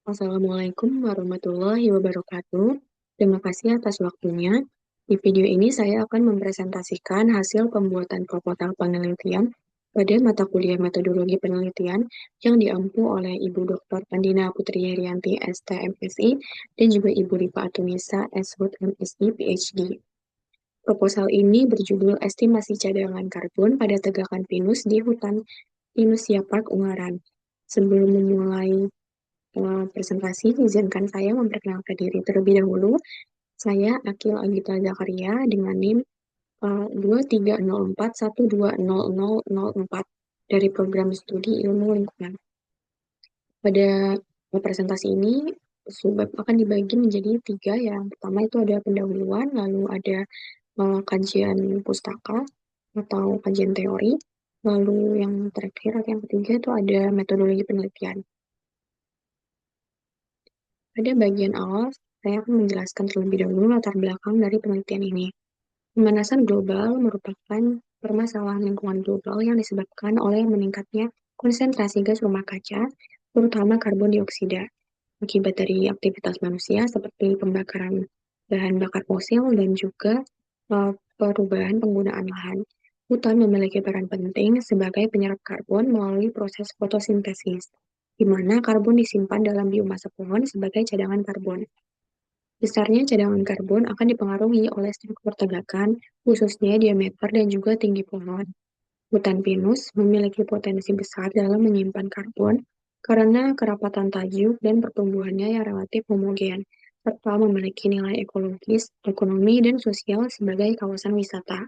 Assalamualaikum warahmatullahi wabarakatuh. Terima kasih atas waktunya. Di video ini saya akan mempresentasikan hasil pembuatan proposal penelitian pada mata kuliah metodologi penelitian yang diampu oleh Ibu Dr. Pandina Putri Herianti, STMSI, dan juga Ibu Rifa Atunisa, SHUT MSI, PhD. Proposal ini berjudul Estimasi Cadangan Karbon pada Tegakan Pinus di Hutan Pinus Siapak Ungaran. Sebelum memulai presentasi, izinkan saya memperkenalkan diri terlebih dahulu. Saya Akil Agita Zakaria dengan NIM 2304120004 dari Program Studi Ilmu Lingkungan. Pada presentasi ini, subbab akan dibagi menjadi tiga. Yang pertama itu ada pendahuluan, lalu ada kajian pustaka atau kajian teori, lalu yang terakhir atau yang ketiga itu ada metodologi penelitian. Pada bagian awal, saya akan menjelaskan terlebih dahulu latar belakang dari penelitian ini. Pemanasan global merupakan permasalahan lingkungan global yang disebabkan oleh meningkatnya konsentrasi gas rumah kaca, terutama karbon dioksida, akibat dari aktivitas manusia seperti pembakaran bahan bakar fosil dan juga perubahan penggunaan lahan. Hutan memiliki peran penting sebagai penyerap karbon melalui proses fotosintesis, di mana karbon disimpan dalam biomasa pohon sebagai cadangan karbon. Besarnya cadangan karbon akan dipengaruhi oleh struktur tegakan, khususnya diameter dan juga tinggi pohon. Hutan pinus memiliki potensi besar dalam menyimpan karbon karena kerapatan tajuk dan pertumbuhannya yang relatif homogen, serta memiliki nilai ekologis, ekonomi, dan sosial sebagai kawasan wisata.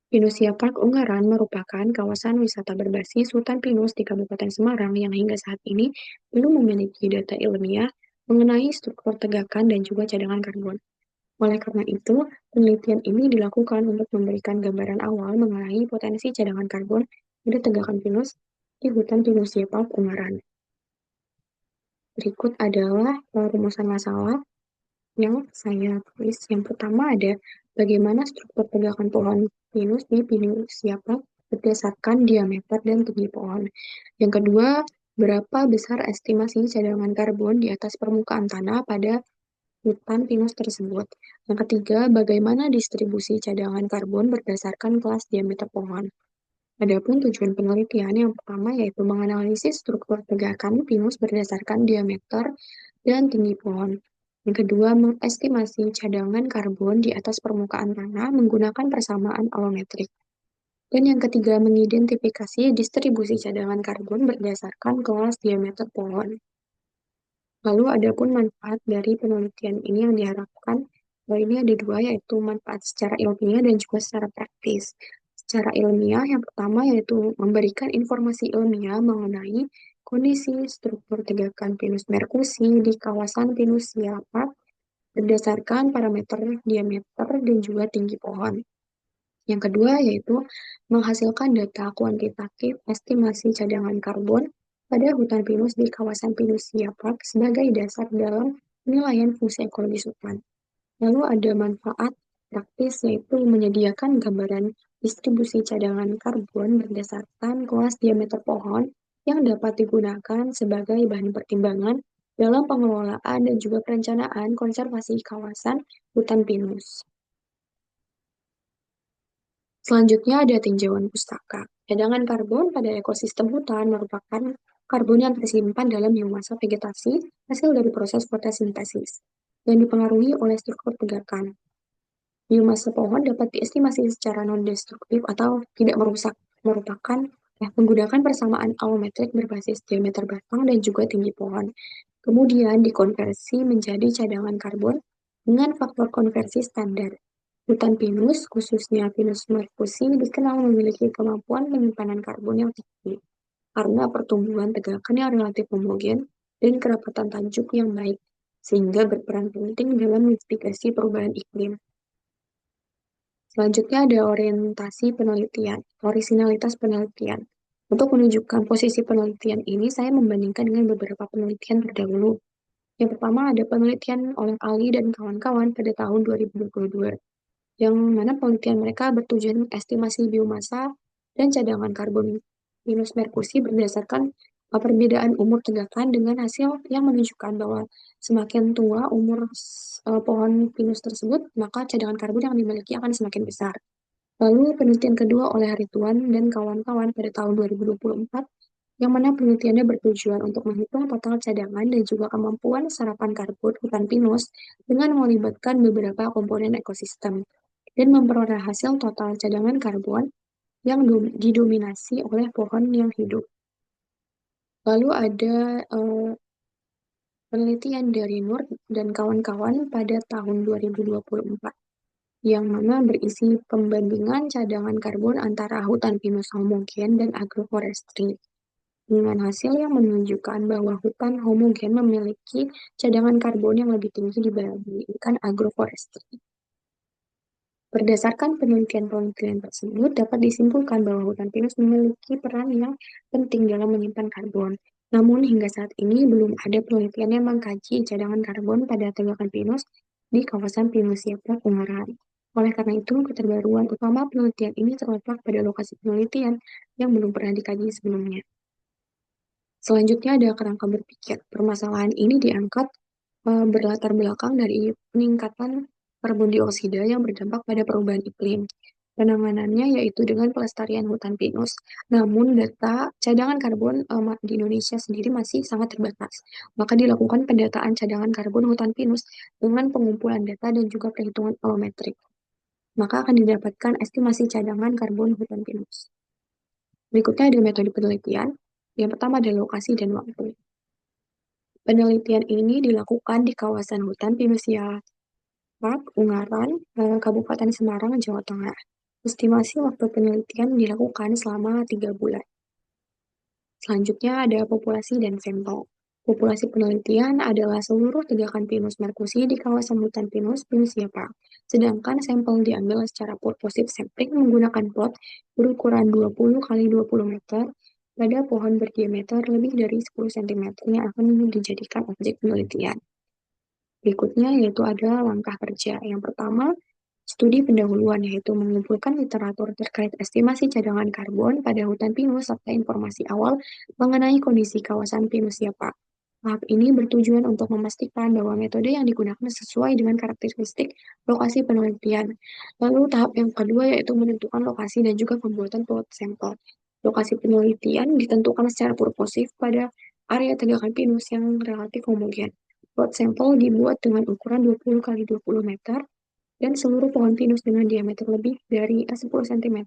Pinus Siapak Ungaran merupakan kawasan wisata berbasis hutan pinus di Kabupaten Semarang yang hingga saat ini belum memiliki data ilmiah mengenai struktur tegakan dan juga cadangan karbon. Oleh karena itu, penelitian ini dilakukan untuk memberikan gambaran awal mengenai potensi cadangan karbon pada tegakan pinus di hutan pinus Siapak Ungaran. Berikut adalah rumusan masalah yang saya tulis. Yang pertama ada bagaimana struktur tegakan pohon pinus di pinus siapak berdasarkan diameter dan tinggi pohon. Yang kedua, berapa besar estimasi cadangan karbon di atas permukaan tanah pada hutan pinus tersebut. Yang ketiga, bagaimana distribusi cadangan karbon berdasarkan kelas diameter pohon. Adapun tujuan penelitian yang pertama yaitu menganalisis struktur tegakan pinus berdasarkan diameter dan tinggi pohon. Yang kedua, mengestimasi cadangan karbon di atas permukaan tanah menggunakan persamaan alometrik. Dan yang ketiga, mengidentifikasi distribusi cadangan karbon berdasarkan kelas diameter pohon. Lalu adapun manfaat dari penelitian ini yang diharapkan, ini ada dua, yaitu manfaat secara ilmiah dan juga secara praktis. Secara ilmiah, yang pertama yaitu memberikan informasi ilmiah mengenai kondisi struktur tegakan pinus merkusi di kawasan pinus siapak berdasarkan parameter diameter dan juga tinggi pohon. Yang kedua yaitu menghasilkan data kuantitatif estimasi cadangan karbon pada hutan pinus di kawasan pinus siapak sebagai dasar dalam penilaian fungsi ekologis hutan. Lalu ada manfaat praktis yaitu menyediakan gambaran distribusi cadangan karbon berdasarkan kelas diameter pohon yang dapat digunakan sebagai bahan pertimbangan dalam pengelolaan dan juga perencanaan konservasi kawasan hutan pinus. Selanjutnya ada tinjauan pustaka. Cadangan karbon pada ekosistem hutan merupakan karbon yang tersimpan dalam biomasa vegetasi hasil dari proses fotosintesis yang dipengaruhi oleh struktur tegakan. Biomasa pohon dapat diestimasi secara non-destruktif atau tidak merusak, menggunakan persamaan alometrik berbasis diameter batang dan juga tinggi pohon. Kemudian dikonversi menjadi cadangan karbon dengan faktor konversi standar. Hutan pinus, khususnya Pinus merkusi, dikenal memiliki kemampuan penyimpanan karbon yang tinggi karena pertumbuhan tegakan yang relatif homogen dan kerapatan tajuk yang baik, sehingga berperan penting dalam mitigasi perubahan iklim. Selanjutnya ada orientasi penelitian, orisinalitas penelitian. Untuk menunjukkan posisi penelitian ini, saya membandingkan dengan beberapa penelitian terdahulu. Yang pertama ada penelitian oleh Ali dan kawan-kawan pada tahun 2022, yang mana penelitian mereka bertujuan estimasi biomasa dan cadangan karbon minus merkusi berdasarkan Perbedaan umur tegakan dengan hasil yang menunjukkan bahwa semakin tua umur pohon pinus tersebut, maka cadangan karbon yang dimiliki akan semakin besar. Lalu penelitian kedua oleh Rituan dan kawan-kawan pada tahun 2024, yang mana penelitiannya bertujuan untuk menghitung total cadangan dan juga kemampuan serapan karbon hutan pinus dengan melibatkan beberapa komponen ekosistem dan memperoleh hasil total cadangan karbon yang didominasi oleh pohon yang hidup. Lalu ada penelitian dari Nur dan kawan-kawan pada tahun 2024, yang mana berisi pembandingan cadangan karbon antara hutan pinus homogen dan agroforestry, dengan hasil yang menunjukkan bahwa hutan homogen memiliki cadangan karbon yang lebih tinggi dibandingkan agroforestry. Berdasarkan penelitian-penelitian tersebut, dapat disimpulkan bahwa hutan pinus memiliki peran yang penting dalam menyimpan karbon. Namun, hingga saat ini belum ada penelitian yang mengkaji cadangan karbon pada tegakan pinus di kawasan Pinus Siaplak, Ungaran. Oleh karena itu, keterbaruan utama penelitian ini terletak pada lokasi penelitian yang belum pernah dikaji sebelumnya. Selanjutnya ada kerangka berpikir. Permasalahan ini diangkat berlatar belakang dari peningkatan karbon dioksida yang berdampak pada perubahan iklim. Penanganannya yaitu dengan pelestarian hutan pinus. Namun data cadangan karbon di Indonesia sendiri masih sangat terbatas. Maka dilakukan pendataan cadangan karbon hutan pinus dengan pengumpulan data dan juga perhitungan volumetrik. Maka akan didapatkan estimasi cadangan karbon hutan pinus. Berikutnya ada metode penelitian. Yang pertama adalah lokasi dan waktu. Penelitian ini dilakukan di kawasan hutan pinus Siaplak, Ungaran, Kabupaten Semarang, Jawa Tengah. Estimasi waktu penelitian dilakukan selama 3 bulan. Selanjutnya ada populasi dan sampel. Populasi penelitian adalah seluruh tegakan pinus merkusi di kawasan hutan pinus Siaplak. Sedangkan sampel diambil secara purposive sampling menggunakan pot berukuran 20 kali 20 meter pada pohon berdiameter lebih dari 10 cm yang akan dijadikan objek penelitian. Berikutnya yaitu ada langkah kerja. Yang pertama, studi pendahuluan, yaitu mengumpulkan literatur terkait estimasi cadangan karbon pada hutan pinus serta informasi awal mengenai kondisi kawasan pinus Siapak. Tahap ini bertujuan untuk memastikan bahwa metode yang digunakan sesuai dengan karakteristik lokasi penelitian. Lalu tahap yang kedua yaitu menentukan lokasi dan juga pembuatan plot sampel. Lokasi penelitian ditentukan secara purposif pada area tegakan pinus yang relatif homogen. Plot sampel dibuat dengan ukuran 20 kali 20 meter dan seluruh pohon pinus dengan diameter lebih dari 10 cm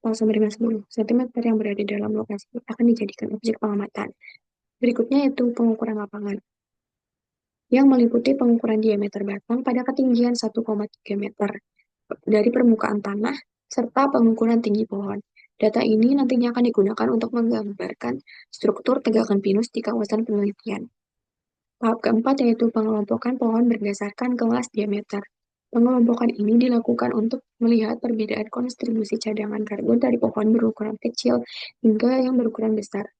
sampai dengan 10 cm yang berada dalam lokasi akan dijadikan objek pengamatan. Berikutnya yaitu pengukuran lapangan, yang meliputi pengukuran diameter batang pada ketinggian 1,3 meter dari permukaan tanah, serta pengukuran tinggi pohon. Data ini nantinya akan digunakan untuk menggambarkan struktur tegakan pinus di kawasan penelitian. Tahap keempat yaitu pengelompokan pohon berdasarkan kelas diameter. Pengelompokan ini dilakukan untuk melihat perbedaan konstribusi cadangan karbon dari pohon berukuran kecil hingga yang berukuran besar.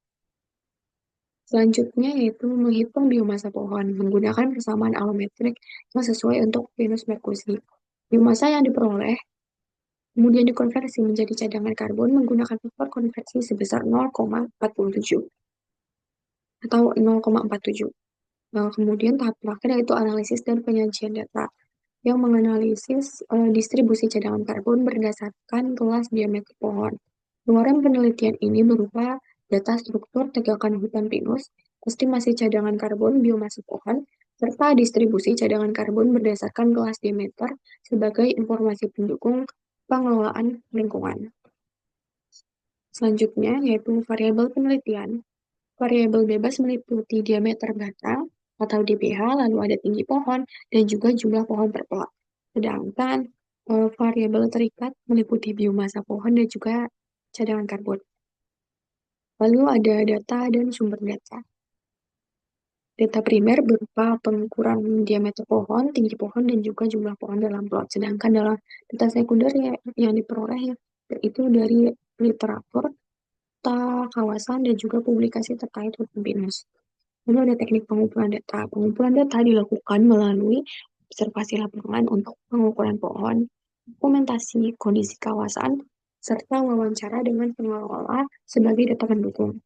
Selanjutnya yaitu menghitung biomasa pohon menggunakan persamaan alometrik yang sesuai untuk Venus merkusi. Biomasa yang diperoleh kemudian dikonversi menjadi cadangan karbon menggunakan faktor konversi sebesar 0,47 atau 0,47. Nah, kemudian tahap terakhir yaitu analisis dan penyajian data yang menganalisis distribusi cadangan karbon berdasarkan kelas diameter pohon. Keluaran penelitian ini berupa data struktur tegakan hutan pinus, estimasi cadangan karbon biomasa pohon, serta distribusi cadangan karbon berdasarkan kelas diameter sebagai informasi pendukung pengelolaan lingkungan. Selanjutnya yaitu variabel penelitian. Variabel bebas meliputi diameter batang atau DBH, lalu ada tinggi pohon, dan juga jumlah pohon per plot. Sedangkan variabel terikat meliputi biomasa pohon dan juga cadangan karbon. Lalu ada data dan sumber data. Data primer berupa pengukuran diameter pohon, tinggi pohon, dan juga jumlah pohon dalam plot. Sedangkan dalam data sekunder yang diperoleh itu dari literatur, kawasan, dan juga publikasi terkait hutan pinus. Lalu ada teknik pengumpulan data. Pengumpulan data dilakukan melalui observasi lapangan untuk pengukuran pohon, dokumentasi kondisi kawasan, serta wawancara dengan pengelola sebagai data pendukung.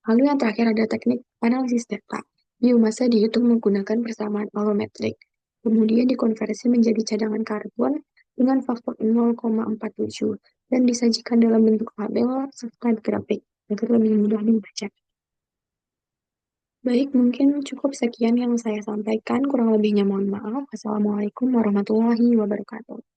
Lalu yang terakhir ada teknik analisis data. Biomasa dihitung menggunakan persamaan volumetrik, kemudian dikonversi menjadi cadangan karbon dengan faktor 0,47 dan disajikan dalam bentuk tabel serta grafik agar lebih mudah dibaca. Baik, mungkin cukup sekian yang saya sampaikan. Kurang lebihnya mohon maaf. Assalamualaikum warahmatullahi wabarakatuh.